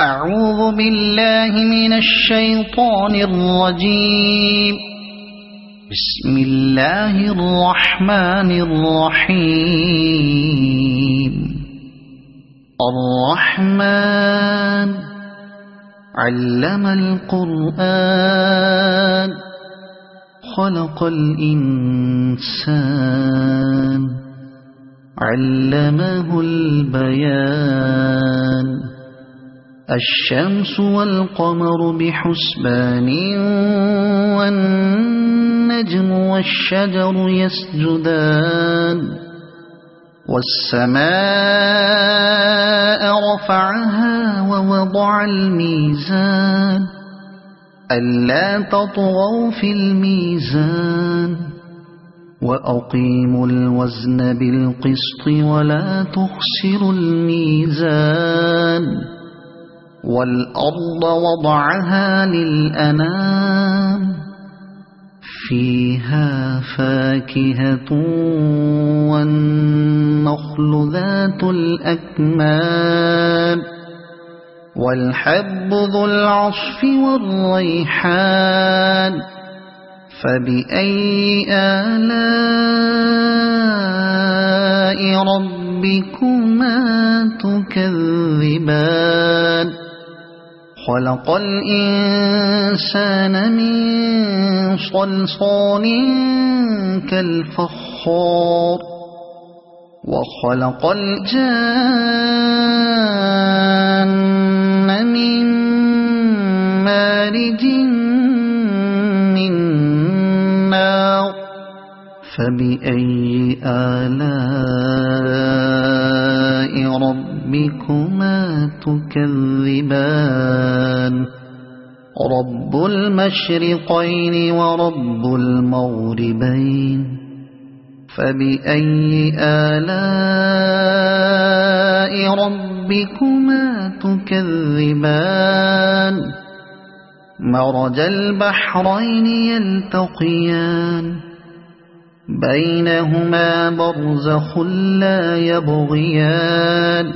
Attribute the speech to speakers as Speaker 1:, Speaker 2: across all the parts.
Speaker 1: أعوذ بالله من الشيطان الرجيم. بسم الله الرحمن الرحيم. الرحمن علم القرآن خلق الإنسان علمه البيان. الشمس والقمر بحسبان والنجم والشجر يسجدان. والسماء رفعها ووضع الميزان ألا تطغوا في الميزان وأقيموا الوزن بالقسط ولا تخسروا الميزان. والأرض وضعها للأنام فيها فاكهة والنخل ذات الأكمام والحب ذو العصف والريحان. فبأي آلاء ربكما تكذبان. خلق الإنسان من صلصال كالفخار وخلق الجان من مارج من نار. فبأي آلاء ربكما تكذبان. رب المشرقين ورب المغربين. فبأي آلاء ربكما تكذبان. مرج البحرين يلتقيان بينهما برزخ لا يبغيان.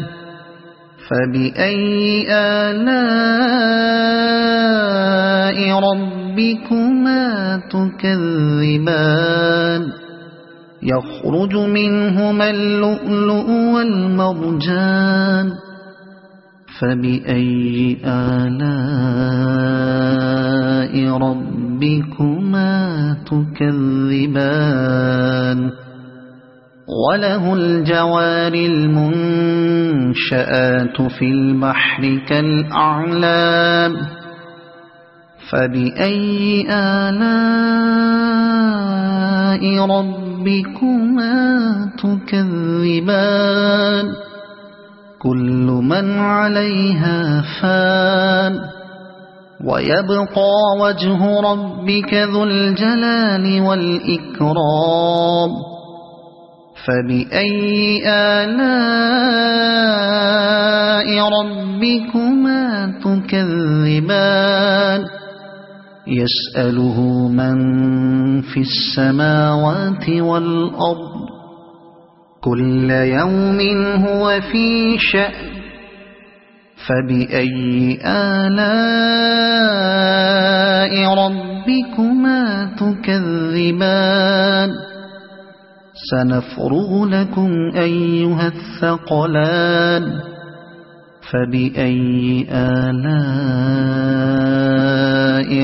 Speaker 1: فبأي آلاء ربكما تكذبان. يخرج منهما اللؤلؤ والمرجان. فبأي آلاء ربكما تكذبان. وله الجوار المنشآت في البحر كالأعلام. فبأي آلاء ربكما تكذبان. كل من عليها فان ويبقى وجه ربك ذو الجلال والإكرام. فبأي آلاء ربكما تكذبان. يسأله من في السماوات والأرض كل يوم هو في شأن. فبأي آلاء ربكما تكذبان. سنفرغ لكم أيها الثقلان. فبأي آلاء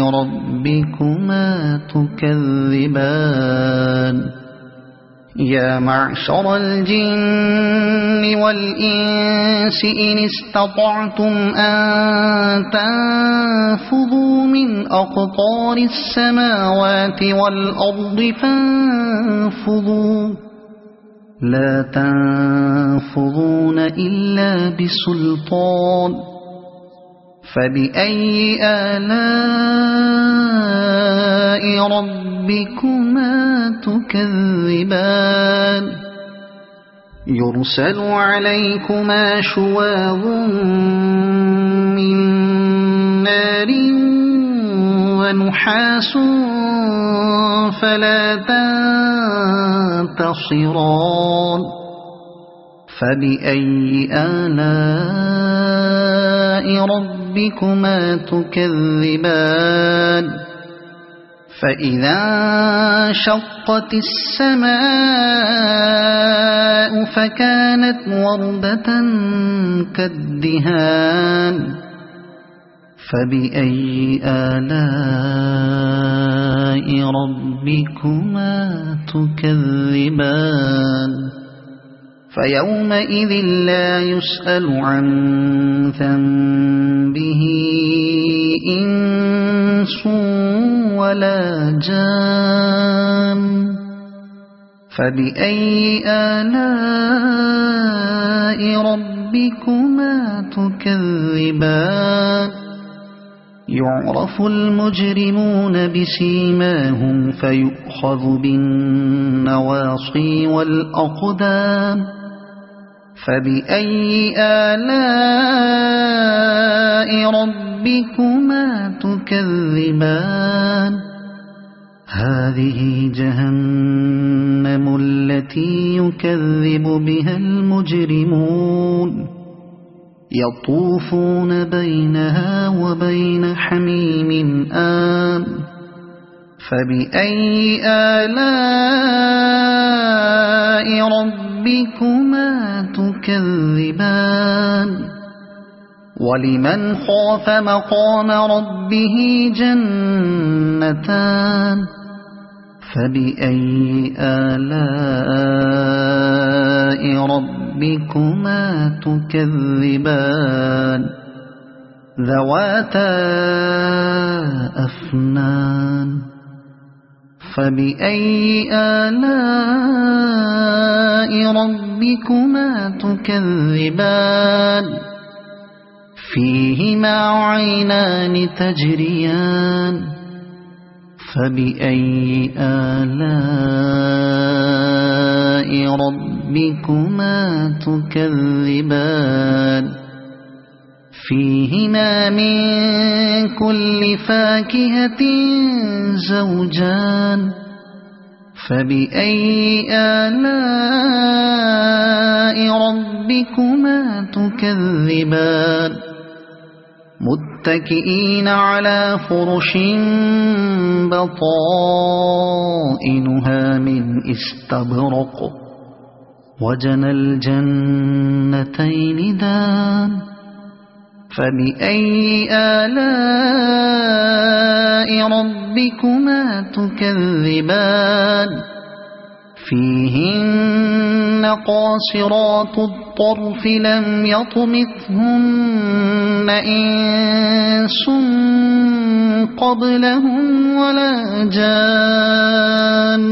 Speaker 1: ربكما تكذبان. يا معشر الجن والإنس إن استطعتم أن تنفذوا من أقطار السماوات والأرض فانفذوا لا تنفذون إلا بسلطان. فبأي آلاء ربكما تكذبان. يرسل عليكما شواظ من نار ونحاس فلا تنتصران. فبأي آلاء ربكما تكذبان فإذا انشقت السماء فكانت وردة كالدهان فبأي آلاء ربكما تكذبان فيومئذ لا يسأل عن ذنبه إنس ولا جان فبأي آلاء ربكما تكذبان يعرف المجرمون بسيماهم فيؤخذ بالنواصي والأقدام فبأي آلاء ربكما تكذبان هذه جهنم التي يكذب بها المجرمون يطوفون بينها وبين حميم آن فبأي آلاء ربكما تكذبان ولمن خاف مقام ربه جنتان فبأي آلاء ربكما تكذبان ذواتا أفنان فبأي آلاء ربكما تكذبان فيهما عينان تجريان فبأي آلاء ربكما تكذبان فيهما من كل فاكهة زوجان فبأي آلاء ربكما تكذبان متكئين على فرش بطائنها من استبرق وجنى الجنتين دان فبأي آلاء ربكما تكذبان فيهن قاصرات الطرف لم يطمثهن إنس قبلهم ولا جان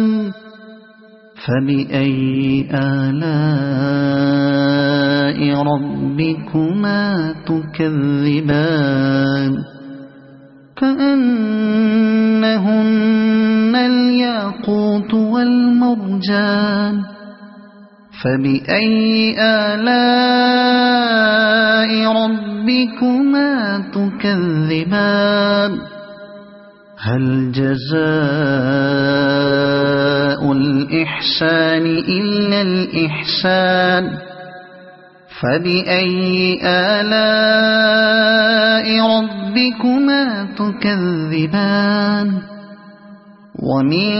Speaker 1: فبأي آلاء ربكما تكذبان كأنهن الياقوت والمرجان فبأي آلاء ربكما تكذبان هل جزاء الإحسان إلا الإحسان فبأي آلاء ربكما تكذبان ومن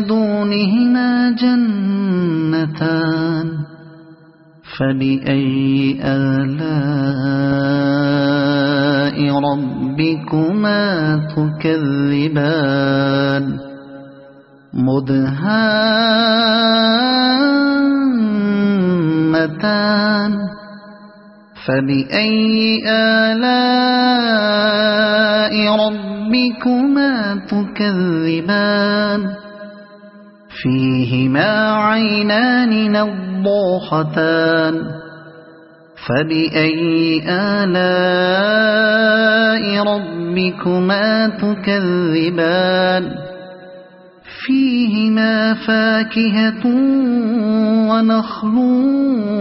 Speaker 1: دونهما جنتان فبأي آلاء ربكما تكذبان مدهامتان فبأي آلاء ربكما تكذبان فيهما عينان نضاختان فبأي آلاء ربكما تكذبان فيهما فاكهة ونخل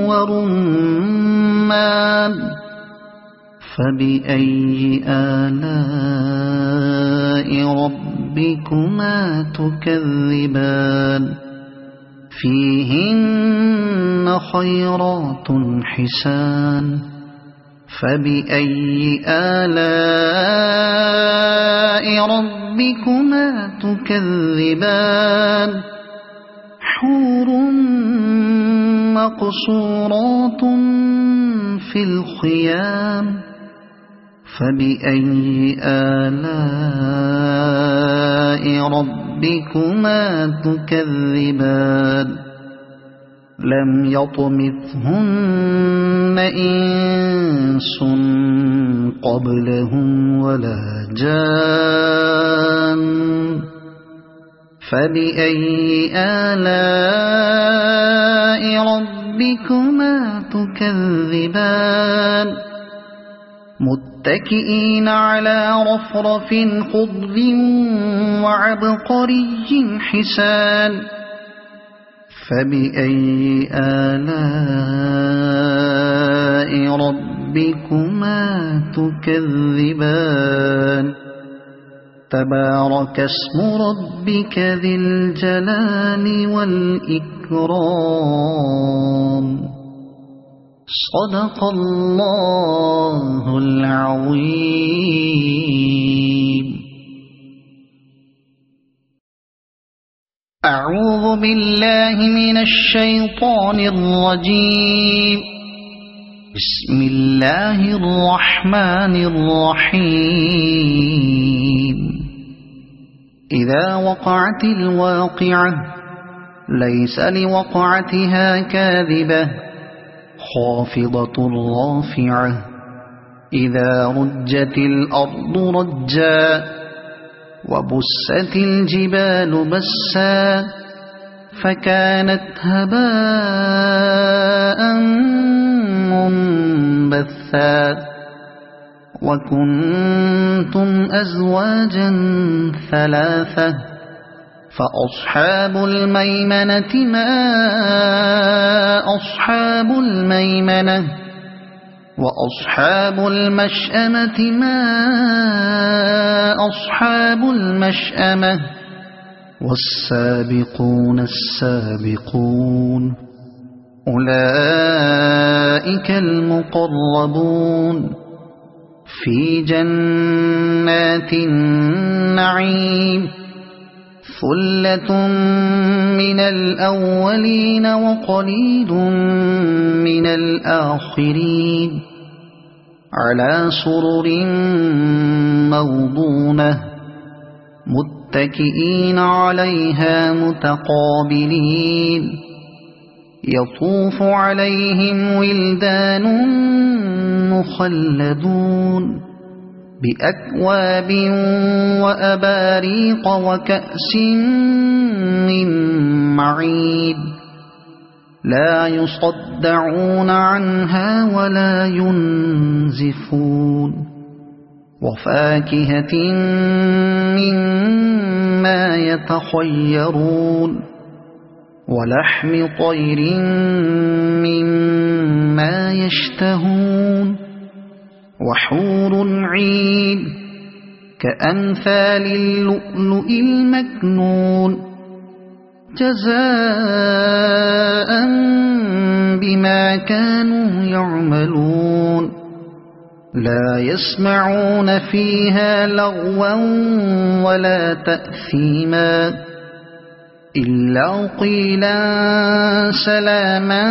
Speaker 1: ورمان فبأي آلاء ربكما تكذبان فيهن خيرات حسان فبأي آلاء ربكما تكذبان حور مقصورات في الخيام فبأي آلاء ربكما تكذبان لم يطمثهن إنس قبلهم ولا جان فبأي آلاء ربكما تكذبان متكئين على رفرف خضر وعبقري حسان فبأي آلاء ربكما تكذبان تبارك اسم ربك ذي الجلال والإكرام صدق الله العظيم. أعوذ بالله من الشيطان الرجيم. بسم الله الرحمن الرحيم. إذا وقعت الواقعة ليس لوقعتها كاذبة خافضة رافعة إذا رجت الأرض رجا وبست الجبال بسا فكانت هباء منبثا وكنتم أزواجا ثلاثة فأصحاب الميمنة ما أصحاب الميمنة وأصحاب المشأمة ما أصحاب المشأمة والسابقون السابقون أولئك المقربون في جنات النعيم ثلة من الأولين وقليل من الآخرين على سرر موضونة متكئين عليها متقابلين يطوف عليهم ولدان مخلدون بأكواب وأباريق وكأس من معين لا يصدعون عنها ولا ينزفون وفاكهة مما يتخيرون ولحم طير مما يشتهون وحور عين كأمثال اللؤلؤ المكنون جزاء بما كانوا يعملون لا يسمعون فيها لغوا ولا تأثيما إلا قيلا سلاما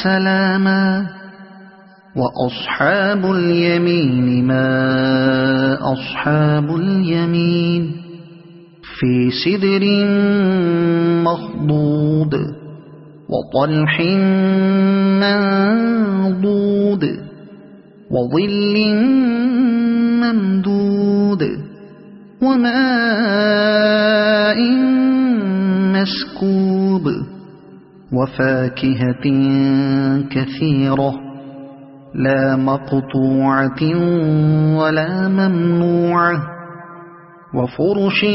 Speaker 1: سلاما وأصحاب اليمين ما أصحاب اليمين في سدر مخضود وطلح منضود وظل ممدود وماء مسكوب وفاكهة كثيرة لا مقطوعة ولا ممنوعة وفرش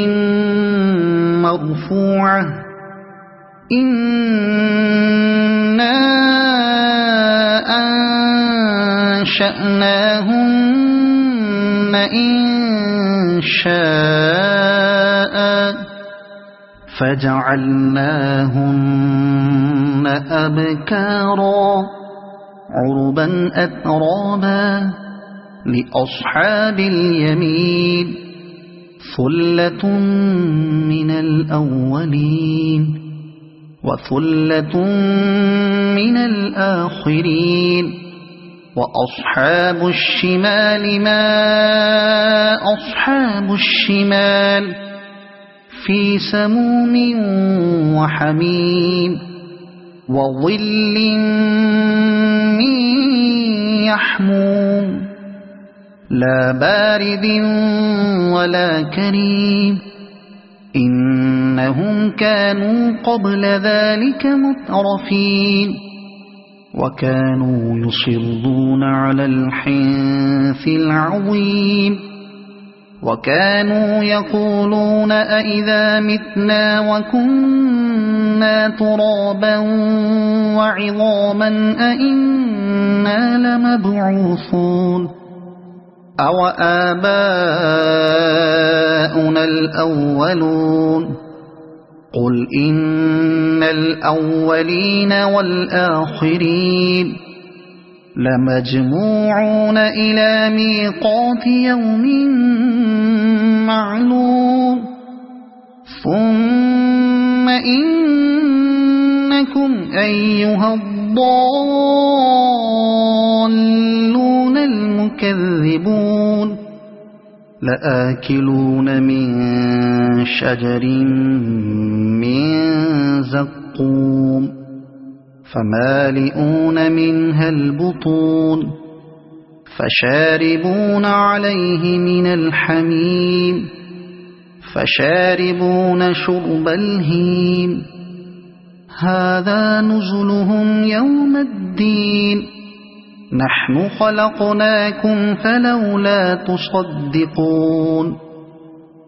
Speaker 1: مرفوعة إنا أنشأناهن إنشاء فجعلناهن أبكارا عربا أترابا لأصحاب اليمين ثلة من الأولين وثلة من الآخرين وأصحاب الشمال ما أصحاب الشمال في سموم وحميم وظل من يحموم لا بارد ولا كريم إنهم كانوا قبل ذلك مترفين وكانوا يصرون على الحنث العظيم وكانوا يقولون أئذا متنا وكنا ترابا وعظاما أئنا لمبعوثون أو آباؤنا الأولون قل إن الأولين والآخرين لمجموعون إلى ميقات يوم معلوم ثم إنكم أيها الضالون المكذبون لآكلون من شجر من زقوم فمالئون منها البطون فشاربون عليه من الحميم فشاربون شرب الهيم هذا نزلهم يوم الدين نحن خلقناكم فلولا تصدقون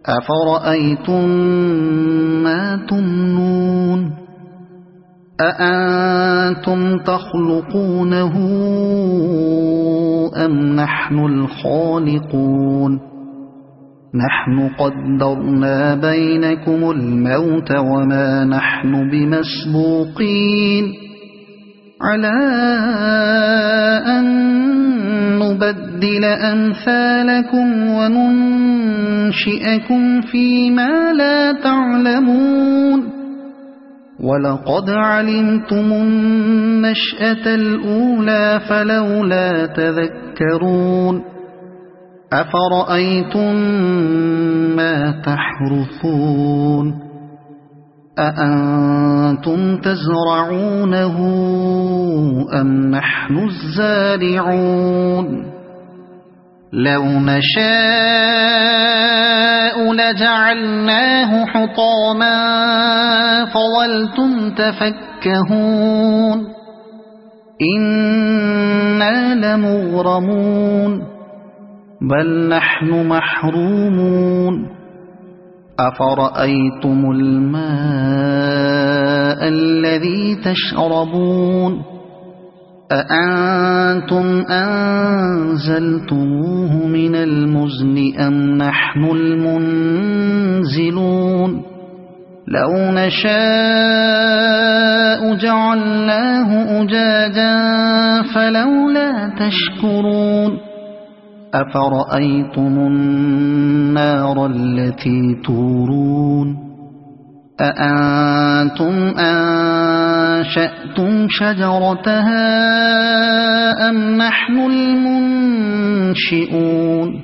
Speaker 1: أفرأيتم ما تمنون أأنتم تخلقونه أم نحن الخالقون نحن قدرنا بينكم الموت وما نحن بمسبوقين على أن نبدل أمثالكم وننشئكم فيما لا تعلمون ولقد علمتم النشأة الأولى فلولا تذكرون أفرأيتم ما تحرثون أأنتم تزرعونه أم نحن الزارعون لو نشاء لجعلناه حطاما فظلتم تفكهون إنا لمغرمون بل نحن محرومون أفرأيتم الماء الذي تشربون أأنتم أنزلتموه من المزن أم نحن المنزلون لو نشاء جعلناه أجاجا فلولا تشكرون أفرأيتم النار التي تورون أأنتم أنشأتم شجرتها أم نحن المنشئون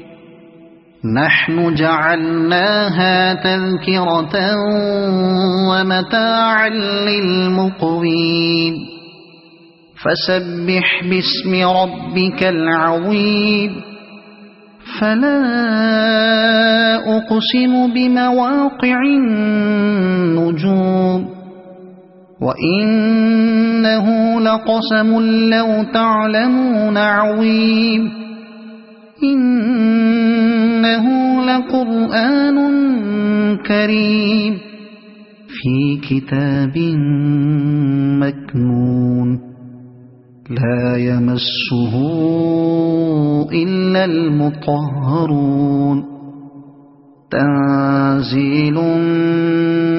Speaker 1: نحن جعلناها تذكرة ومتاعا للمقوين فسبح باسم ربك العظيم فلا أقسم بمواقع النجوم وإنه لقسم لو تعلمون عظيم إنه لقرآن كريم في كتاب مكنون لا يمسه إلا المطهرون تنزيل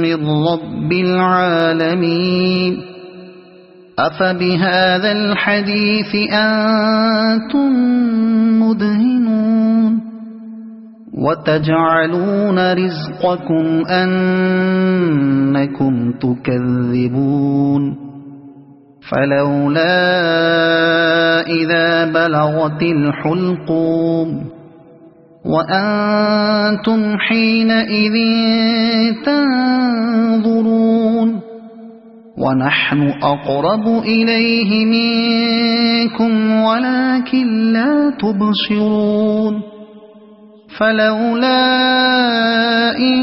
Speaker 1: من رب العالمين أفبهذا الحديث أنتم مدهنون وتجعلون رزقكم أنكم تكذبون فلولا إذا بلغت الحلقوم وأنتم حينئذ تنظرون ونحن أقرب إليه منكم ولكن لا تبصرون فلولا إن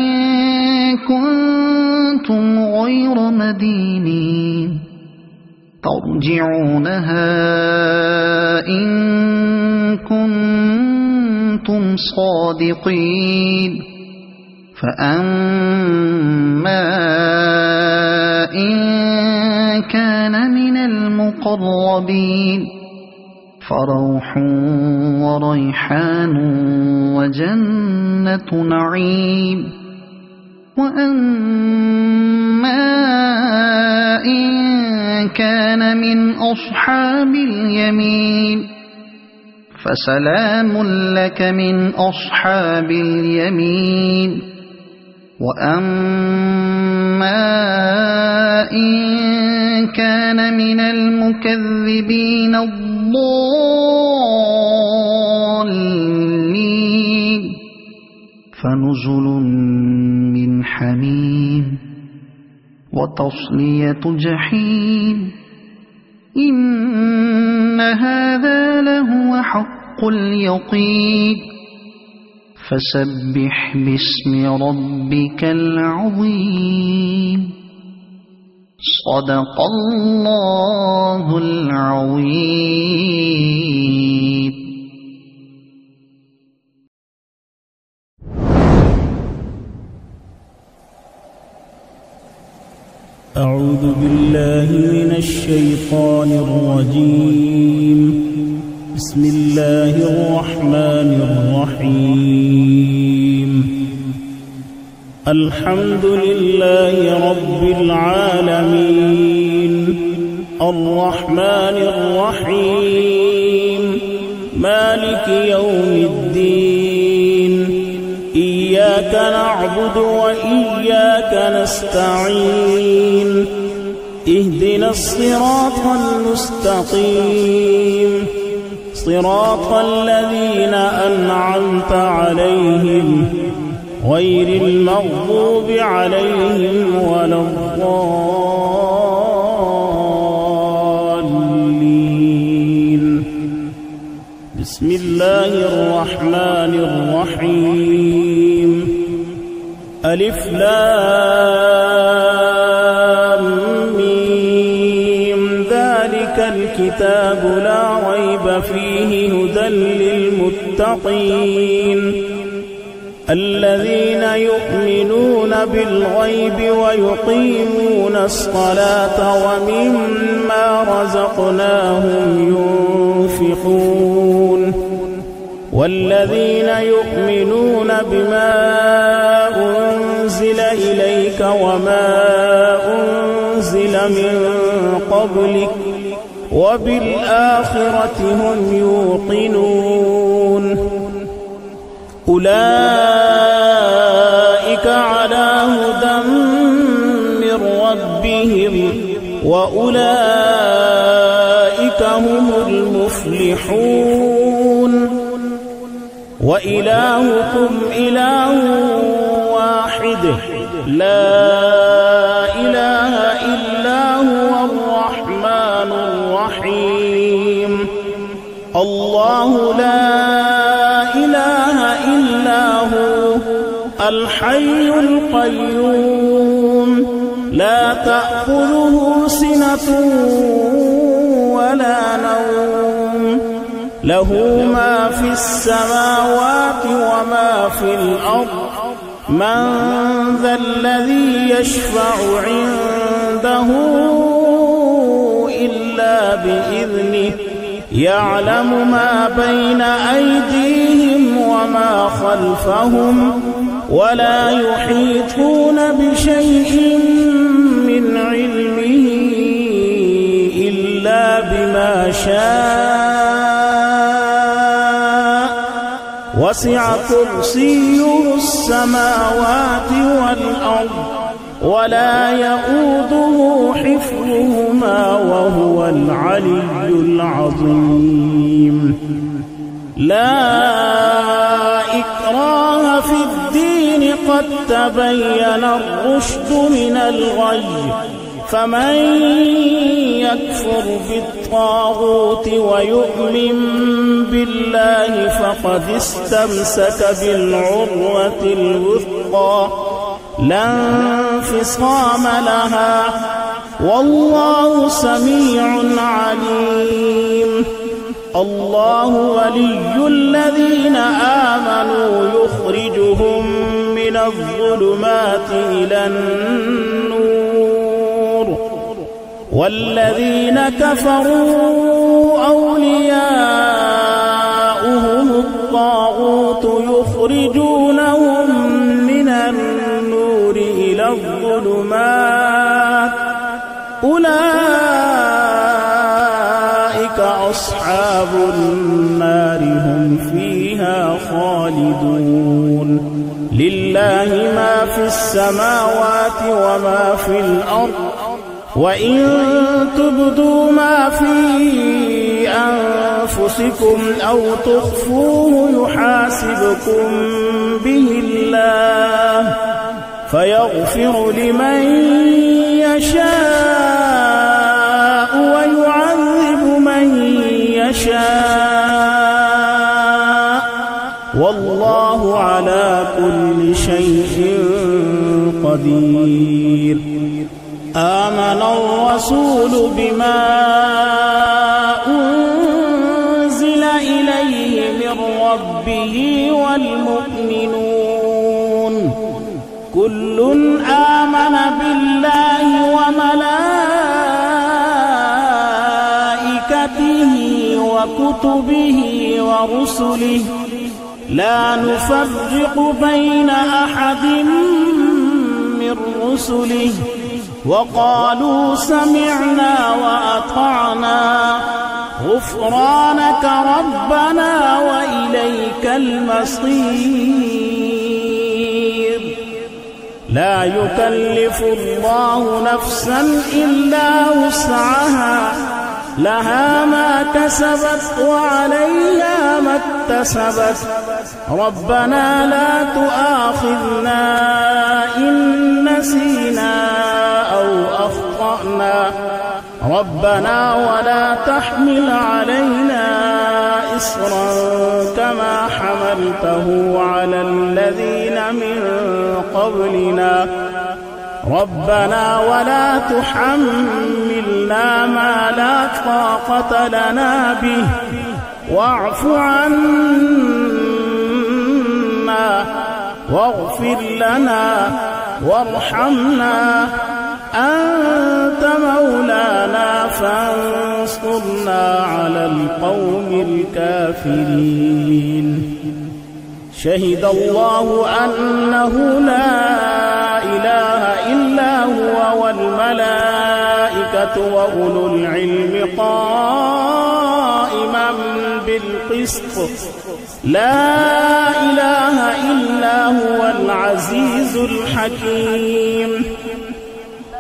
Speaker 1: كنتم غير مدينين ترجعونها إن كنتم صادقين فأما إن كان من المقربين فروح وريحان وجنة نعيم وأما إن كان من أصحاب اليمين فسلام لك من أصحاب اليمين وأما إن كان من المكذبين الضالين فنزل من حميم وتصلية جحيم إن هذا لهو حق اليقين فسبح باسم ربك العظيم صدق الله العظيم.
Speaker 2: أعوذ بالله من الشيطان الرجيم. بسم الله الرحمن الرحيم. الحمد لله رب العالمين الرحمن الرحيم مالك يوم الدين إياك نعبد وإياك نستعين اهدنا الصراط المستقيم صراط الذين أنعمت عليهم غير المغضوب عليهم ولا الضالين. بسم الله الرحمن الرحيم. ألف لام ميم ذلك الكتاب لا ريب فيه هدى للمتقين الذين يؤمنون بالغيب ويقيمون الصلاة ومما رزقناهم ينفقون والذين يؤمنون بما أنزل إليك وما أنزل من قبلك وبالآخرة هم يوقنون أولئك على هدى من ربهم وأولئك هم المفلحون. وإلهكم إله واحد لا إله إلا هو الرحمن الرحيم. الله لا إله إلا هو الحي القيوم لا تأخذه سنة ولا نوم له ما في السماوات وما في الأرض من ذا الذي يشفع عنده إلا بإذنه يعلم ما بين أيديهم وما خلفهم ولا يحيطون بشيء من علمه ما شاء وسع كرسيه السماوات والأرض ولا يؤوده حفظهما وهو العلي العظيم. لا إكراه في الدين قد تبين الرشد من الغي، فمن يكفر بالطاغوت ويؤمن بالله فقد استمسك بالعروة الوثقى لا انفصام لها، والله سميع عليم. الله ولي الذين آمنوا يخرجهم من الظلمات إلى النور، والذين كفروا أولياؤهم الطاغوت يخرجونهم من النور إلى الظلمات، أولئك أصحاب النار هم فيها خالدون. لله ما في السماوات وما في الأرض، وإن تبدوا ما في أنفسكم أو تخفوه يحاسبكم به الله فيغفر لمن يشاء ويعذب من يشاء، والله على كل شيء قدير. آمن الرسول بما أنزل إليه من ربه والمؤمنون كل آمن بالله وملائكته وكتبه ورسله لا نفرق بين أحد من رسله وقالوا سمعنا وأطعنا غفرانك ربنا وإليك المصير. لا يكلف الله نفسا إلا وسعها، لها ما كسبت وعليها ما اكتسبت، ربنا لا تؤاخذنا إن نسينا أو أخطأنا، ربنا ولا تحمل علينا إصرا كما حملته على الذين من قبلنا، ربنا ولا تحملنا ما لا طاقة لنا به واعف عنا واغفر لنا وارحمنا أنت مولانا فانصرنا على القوم الكافرين. شهد الله أنه لا إله إلا هو والملائكة وأولو العلم قائما بالقسط، لا إله إلا هو العزيز الحكيم.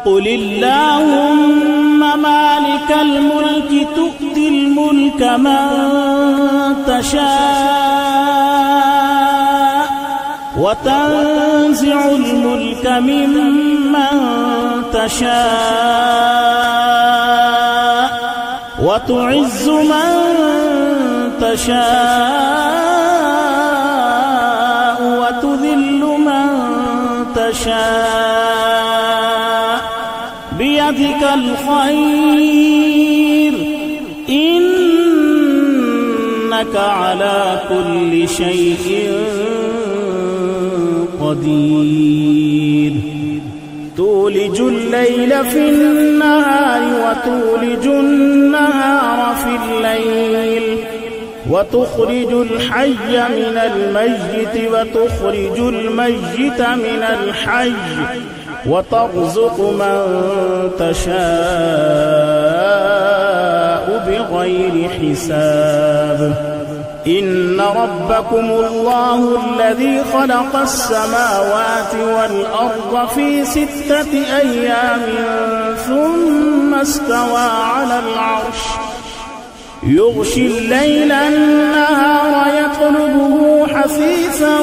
Speaker 2: قل اللهم مالك الملك تؤتي الملك من تشاء وتنزع الملك ممن تشاء وتعز من تشاء وتذل من تشاء بيدك الخير إنك على كل شيء قدير. تولج الليل في النهار وتولج النهار في الليل وتخرج الحي من الميت وتخرج الميت من الحي وترزق من تشاء بغير حساب إن ربكم الله الذي خلق السماوات والأرض في 6 أيام ثم استوى على العرش يغشي الليل النهار يطلبه حثيثا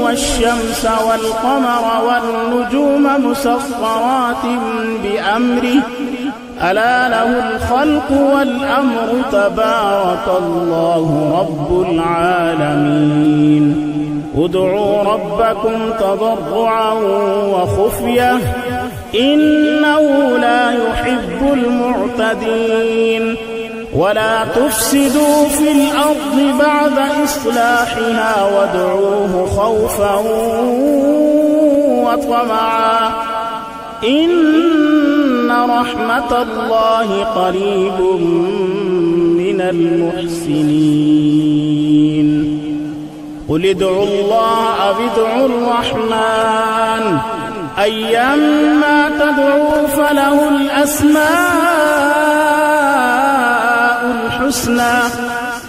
Speaker 2: والشمس والقمر والنجوم مسخرات بأمره ألا له الخلق والأمر تبارك الله رب العالمين ادعوا ربكم تضرعا وخفية إنه لا يحب المعتدين ولا تفسدوا في الأرض بعد إصلاحها وادعوه خوفا وطمعا إن رحمة الله قريب من المحسنين قل ادعوا الله أو ادعوا الرحمن أيما تدعوا فله الأسماء الحسنى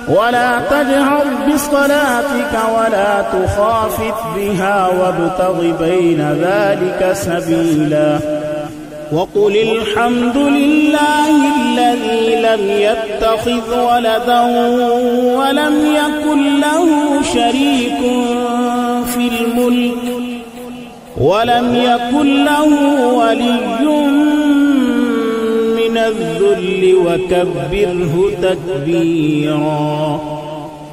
Speaker 2: ولا تجهر بصلاتك ولا تخافت بها وابتغ بين ذلك سبيلا وقل الحمد لله الذي لم يتخذ ولدا ولم يكن له شريك في الملك ولم يكن له ولي من الذل وكبره تكبيرا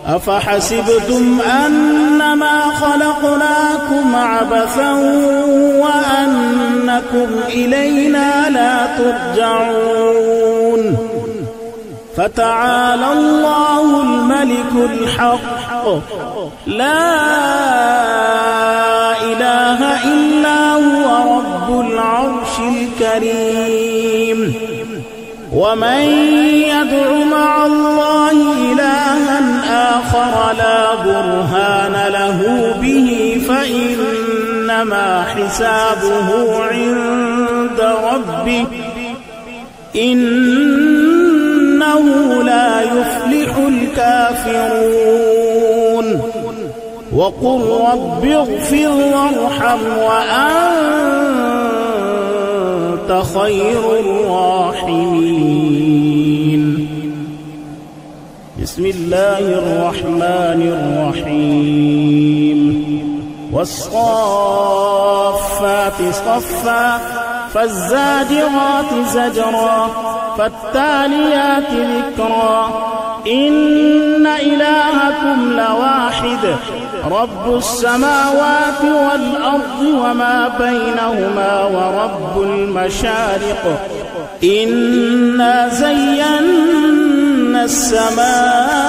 Speaker 2: أفحسبتم أنما خلقناكم عبثا وأنكم إلينا لا ترجعون فتعالى الله الملك الحق لا إله إلا هو رب العرش الكريم ومن يدع مع الله إلها آخر لا برهان له به فإنما حسابه عند ربه إنه لا يفلح الكافرون وقل رب اغفر وارحم وأنت خير الراحمين بسم الله الرحمن الرحيم والصافات صفا فالزاجرات زجرا فالتاليات ذكرا إن إلهكم لواحد رب السماوات والأرض وما بينهما ورب المشارق إنا زينا السماء